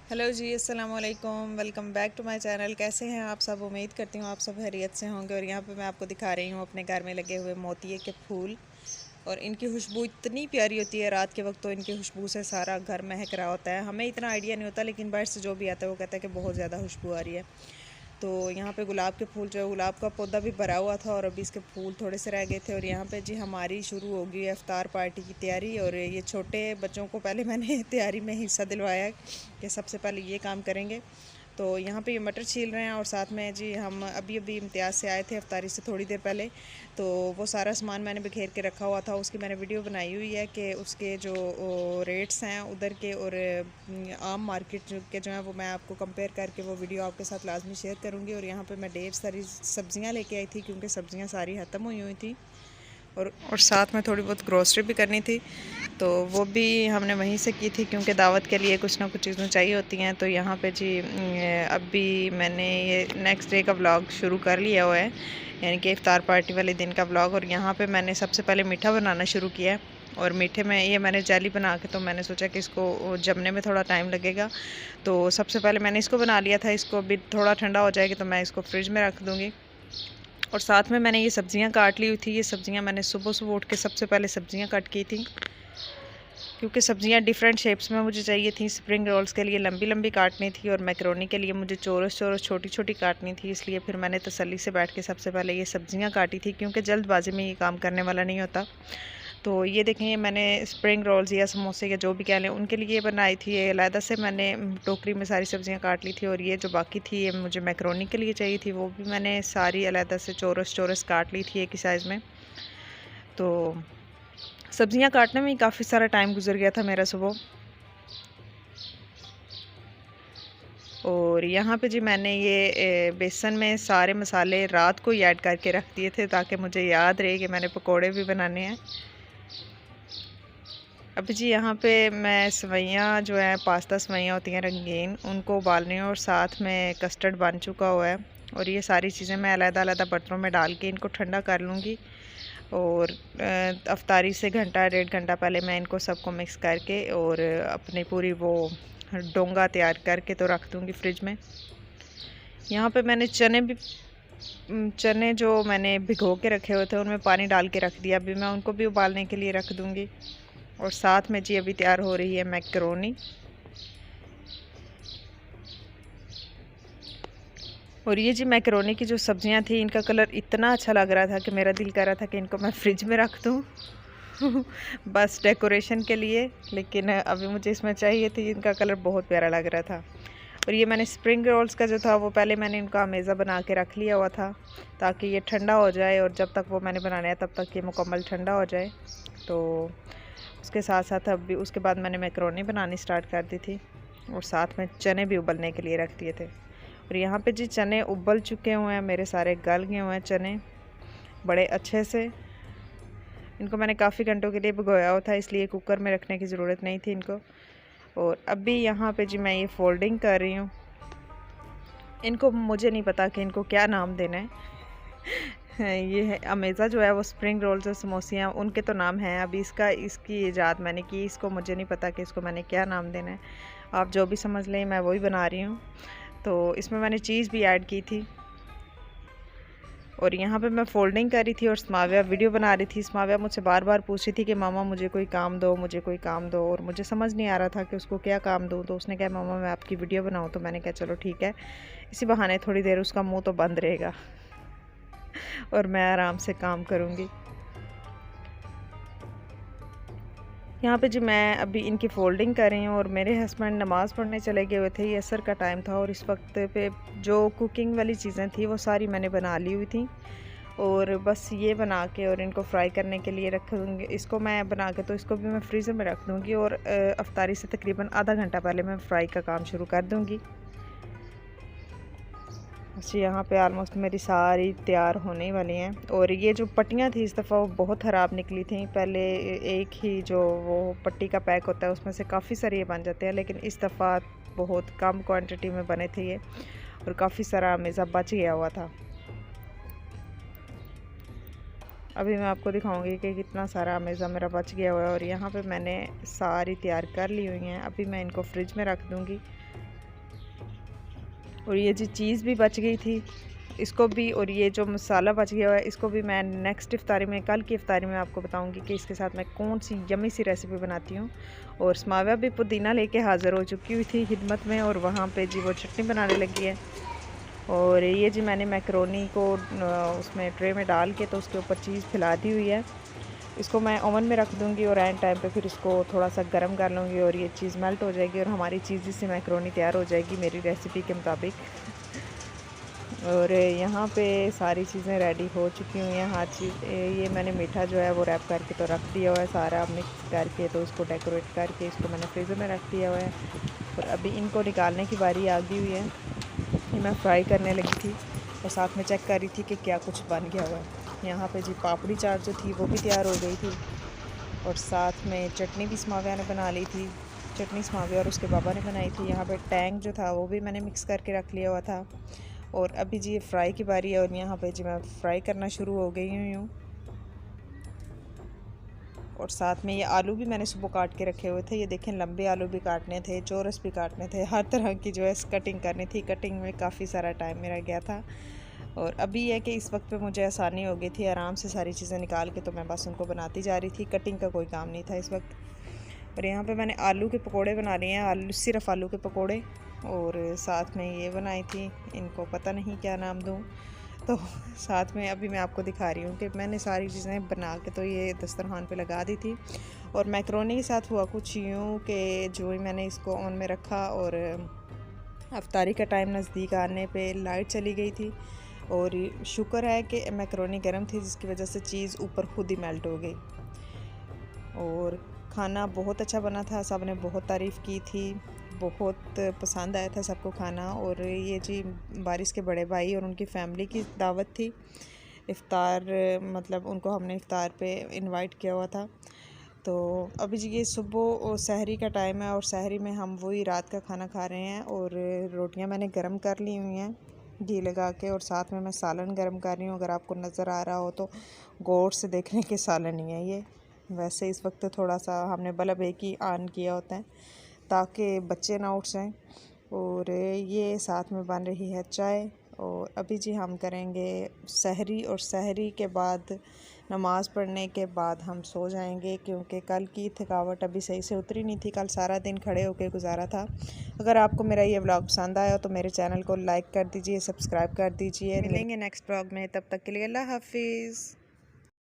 Hello जी, अस्सलाम वालेकुम। Welcome back to my channel. कैसे हैं आप सब? उम्मीद करती हूँ आप सब खैरियत से होंगे। और यहाँ पे मैं आपको दिखा रही हूँ अपने घर में लगे हुए मोतिये के फूल। और इनकी खुशबू इतनी प्यारी होती है, रात के वक्त तो इनकी खुशबू से सारा घर महक रहा होता है। हमें इतना आइडिया नहीं होता, लेकिन बाहर से जो भी आता है वो कहता है कि बहुत ज़्यादा खुशबू आ रही है। तो यहाँ पे गुलाब के फूल जो है, गुलाब का पौधा भी भरा हुआ था और अभी इसके फूल थोड़े से रह गए थे। और यहाँ पे जी हमारी शुरू हो गई है इफ्तार पार्टी की तैयारी। और ये छोटे बच्चों को पहले मैंने तैयारी में हिस्सा दिलवाया कि सबसे पहले ये काम करेंगे। तो यहाँ पे ये मटर छील रहे हैं और साथ में जी हम अभी अभी इम्तियाज़ से आए थे इफ्तारी से थोड़ी देर पहले। तो वो सारा सामान मैंने बिखेर के रखा हुआ था, उसकी मैंने वीडियो बनाई हुई है कि उसके जो रेट्स हैं उधर के और आम मार्केट के जो हैं वो मैं आपको कंपेयर करके वो वीडियो आपके साथ लाजमी शेयर करूँगी। और यहाँ पे मैं ढेर सारी सब्ज़ियाँ लेके आई थी क्योंकि सब्ज़ियाँ सारी ख़त्म हुई थी। और साथ में थोड़ी बहुत ग्रोसरी भी करनी थी, तो वो भी हमने वहीं से की थी क्योंकि दावत के लिए कुछ ना कुछ चीज़ें चाहिए होती हैं। तो यहाँ पे जी अभी मैंने ये नेक्स्ट डे का व्लॉग शुरू कर लिया हुआ है, यानी कि इफ्तार पार्टी वाले दिन का व्लॉग। और यहाँ पे मैंने सबसे पहले मीठा बनाना शुरू किया है। और मीठे में ये मैंने जेली बना के, तो मैंने सोचा कि इसको जमने में थोड़ा टाइम लगेगा, तो सबसे पहले मैंने इसको बना लिया था। इसको अभी थोड़ा ठंडा हो जाएगी तो मैं इसको फ्रिज में रख दूँगी। और साथ में मैंने ये सब्ज़ियां काट ली हुई थी। ये सब्ज़ियां मैंने सुबह सुबह उठ के सबसे पहले सब्ज़ियां कट की थी, क्योंकि सब्ज़ियां डिफरेंट शेप्स में मुझे चाहिए थी। स्प्रिंग रोल्स के लिए लंबी लंबी काटनी थी और मैकरोनी के लिए मुझे चौरस चौरस छोटी छोटी काटनी थी। इसलिए फिर मैंने तसल्ली से बैठ के सबसे पहले ये सब्ज़ियां काटी थी, क्योंकि जल्दबाजी में ये काम करने वाला नहीं होता। तो ये देखें, ये मैंने स्प्रिंग रोल्स या समोसे या जो भी कह लें उनके लिए बनाई थी। ये अलहदा से मैंने टोकरी में सारी सब्ज़ियां काट ली थी। और ये जो बाकी थी ये मुझे मैकरोनी के लिए चाहिए थी, वो भी मैंने सारी अलहदा से चौरस चौरस काट ली थी एक ही साइज़ में। तो सब्ज़ियां काटने में ही काफ़ी सारा टाइम गुजर गया था मेरा सुबह। और यहाँ पे जी मैंने ये बेसन में सारे मसाले रात को ही ऐड करके रख दिए थे, ताकि मुझे याद रहे कि मैंने पकोड़े भी बनाने हैं। अभी जी यहाँ पे मैं सवैयाँ जो है, पास्ता सवैयाँ होती हैं रंगीन, उनको उबाल रही हूँ। और साथ में कस्टर्ड बन चुका हुआ है। और ये सारी चीज़ें मैं अलग-अलग बर्तनों में डाल के इनको ठंडा कर लूँगी। और अफ्तारी से घंटा डेढ़ घंटा पहले मैं इनको सबको मिक्स करके और अपनी पूरी वो डोंगा तैयार करके तो रख दूँगी फ्रिज में। यहाँ पे मैंने चने जो मैंने भिगो के रखे हुए थे उनमें पानी डाल के रख दिया। अभी मैं उनको भी उबालने के लिए रख दूँगी। और साथ में जी अभी तैयार हो रही है मैकरोनी। और ये जी मैकरोनी की जो सब्जियां थी, इनका कलर इतना अच्छा लग रहा था कि मेरा दिल कर रहा था कि इनको मैं फ्रिज में रख दूँ बस डेकोरेशन के लिए। लेकिन अभी मुझे इसमें चाहिए थी, इनका कलर बहुत प्यारा लग रहा था। और ये मैंने स्प्रिंग रोल्स का जो था वो पहले मैंने इनका मेज़ा बना के रख लिया हुआ था, ताकि ये ठंडा हो जाए। और जब तक वो मैंने बनाना है तब तक ये मुकम्मल ठंडा हो जाए। तो उसके साथ साथ अभी उसके बाद मैंने मैकरोनी बनानी स्टार्ट कर दी थी। और साथ में चने भी उबलने के लिए रख दिए थे। और यहाँ पे जी चने उबल चुके हुए हैं, मेरे सारे गल गए हुए हैं चने बड़े अच्छे से। इनको मैंने काफ़ी घंटों के लिए भिगोया हुआ था, इसलिए कुकर में रखने की ज़रूरत नहीं थी इनको। और अभी यहाँ पे जी मैं ये फोल्डिंग कर रही हूँ। इनको मुझे नहीं पता कि इनको क्या नाम देना है ये है अमेज़ा जो है वो स्प्रिंग रोल्स और समोसियाँ उनके तो नाम हैं। अभी इसकी ईजाद मैंने की, इसको मुझे नहीं पता कि इसको मैंने क्या नाम देना है। आप जो भी समझ लें, मैं वही बना रही हूँ। तो इसमें मैंने चीज़ भी ऐड की थी। और यहाँ पे मैं फ़ोल्डिंग कर रही थी और स्माविया वीडियो बना रही थी। स्माविया मुझसे बार बार पूछ रही थी कि मामा मुझे कोई काम दो, मुझे कोई काम दो। और मुझे समझ नहीं आ रहा था कि उसको क्या काम दूँ। तो उसने कहा मामा मैं आपकी वीडियो बनाऊँ। तो मैंने कहा चलो ठीक है, इसी बहाने थोड़ी देर उसका मुँह तो बंद रहेगा और मैं आराम से काम करूँगी। यहाँ पे जी मैं अभी इनकी फ़ोल्डिंग कर रही हूँ। और मेरे हस्बैंड नमाज़ पढ़ने चले गए हुए थे, ये असर का टाइम था। और इस वक्त पे जो कुकिंग वाली चीज़ें थी वो सारी मैंने बना ली हुई थी। और बस ये बना के और इनको फ्राई करने के लिए रख दूँगी। इसको मैं बना के तो इसको भी मैं फ्रीज़र में रख दूँगी। और अफ्तारी से तकरीबन आधा घंटा पहले मैं फ्राई का काम शुरू कर दूँगी। जी यहाँ पे आलमोस्ट मेरी सारी तैयार होने वाली हैं। और ये जो पट्टियाँ थी इस दफ़ा वो बहुत ख़राब निकली थी। पहले एक ही जो वो पट्टी का पैक होता है उसमें से काफ़ी सारे ये बन जाते हैं, लेकिन इस दफ़ा बहुत कम क्वांटिटी में बने थे ये। और काफ़ी सारा मेज़ा बच गया हुआ था। अभी मैं आपको दिखाऊंगी कि कितना सारा मेज़ा मेरा बच गया हुआ है। और यहाँ पे मैंने सारी तैयार कर ली हुई हैं। अभी मैं इनको फ्रिज में रख दूँगी। और ये जी चीज़ भी बच गई थी इसको भी, और ये जो मसाला बच गया हुआ है इसको भी मैं नेक्स्ट इफ्तारी में, कल की इफ्तारी में आपको बताऊंगी कि इसके साथ मैं कौन सी यमी सी रेसिपी बनाती हूँ। और स्माविया भी पुदीना लेके हाज़िर हो चुकी हुई थी खिदमत में, और वहाँ पे जी वो चटनी बनाने लगी है। और ये जी मैंने मैकरोनी को उसमें ट्रे में डाल के तो उसके ऊपर चीज़ फैला दी हुई है। इसको मैं ओवन में रख दूँगी और एंड टाइम पे फिर इसको थोड़ा सा गर्म कर लूँगी और ये चीज़ मेल्ट हो जाएगी और हमारी चीज़ से मैकरोनी तैयार हो जाएगी मेरी रेसिपी के मुताबिक। और यहाँ पे सारी चीज़ें रेडी हो चुकी हुई हैं, हर चीज़। ये मैंने मीठा जो है वो रैप करके तो रख दिया हुआ है सारा मिक्स करके, तो इसको डेकोरेट करके इसको मैंने फ्रीज़र में रख दिया हुआ है। और अभी इनको निकालने की बारी आ गई हुई है। ये मैं फ्राई करने लगी थी और साथ में चेक कर रही थी कि क्या कुछ बन गया हुआ है। यहाँ पे जी पापड़ी चाट जो थी वो भी तैयार हो गई थी, और साथ में चटनी भी स्माविया ने बना ली थी। चटनी स्माविया और उसके पापा ने बनाई थी। यहाँ पे टैंग जो था वो भी मैंने मिक्स करके रख लिया हुआ था। और अभी जी ये फ्राई की बारी है और यहाँ पे जी मैं फ्राई करना शुरू हो गई हुई हूँ। और साथ में ये आलू भी मैंने सुबह काट के रखे हुए थे। ये देखें, लंबे आलू भी काटने थे, चौरस भी काटने थे, हर तरह की जो है कटिंग करनी थी। कटिंग में काफ़ी सारा टाइम मेरा गया था। और अभी यह कि इस वक्त पे मुझे आसानी हो गई थी, आराम से सारी चीज़ें निकाल के तो मैं बस उनको बनाती जा रही थी। कटिंग का कोई काम नहीं था इस वक्त। और यहाँ पे मैंने आलू के पकोड़े बना लिए हैं, आलू सिर्फ आलू के पकोड़े। और साथ में ये बनाई थी, इनको पता नहीं क्या नाम दूँ। तो साथ में अभी मैं आपको दिखा रही हूँ कि मैंने सारी चीज़ें बना के तो ये दस्तरखान पे लगा दी थी। और मैकरोनी के साथ हुआ कुछ यूँ कि जो ही मैंने इसको ऑन में रखा और अफ्तारी का टाइम नज़दीक आने पे लाइट चली गई थी। और शुक्र है कि मैकरोनी गर्म थी जिसकी वजह से चीज़ ऊपर खुद ही मेल्ट हो गई। और खाना बहुत अच्छा बना था, सब ने बहुत तारीफ़ की थी, बहुत पसंद आया था सबको खाना। और ये जी बारिश के बड़े भाई और उनकी फ़ैमिली की दावत थी। इफ़्तार मतलब उनको हमने इफ़्तार पे इनवाइट किया हुआ था। तो अभी जी ये सुबह सहरी का टाइम है और सहरी में हम वही रात का खाना खा रहे हैं। और रोटियां मैंने गरम कर ली हुई हैं घी लगा के, और साथ में मैं सालन गरम कर रही हूँ। अगर आपको नज़र आ रहा हो तो गौर से देखने के सालन ही है ये। वैसे इस वक्त थोड़ा सा हमने बल्ब एक ही ऑन किया होता है ताकि बच्चे ना उठ जाएं। और ये साथ में बन रही है चाय। और अभी जी हम करेंगे सहरी, और सहरी के बाद नमाज़ पढ़ने के बाद हम सो जाएंगे, क्योंकि कल की थकावट अभी सही से उतरी नहीं थी। कल सारा दिन खड़े होकर गुजारा था। अगर आपको मेरा ये व्लॉग पसंद आया तो मेरे चैनल को लाइक कर दीजिए, सब्सक्राइब कर दीजिए। मिलेंगे नेक्स्ट व्लॉग में, तब तक के लिए अल्लाह हाफिज़।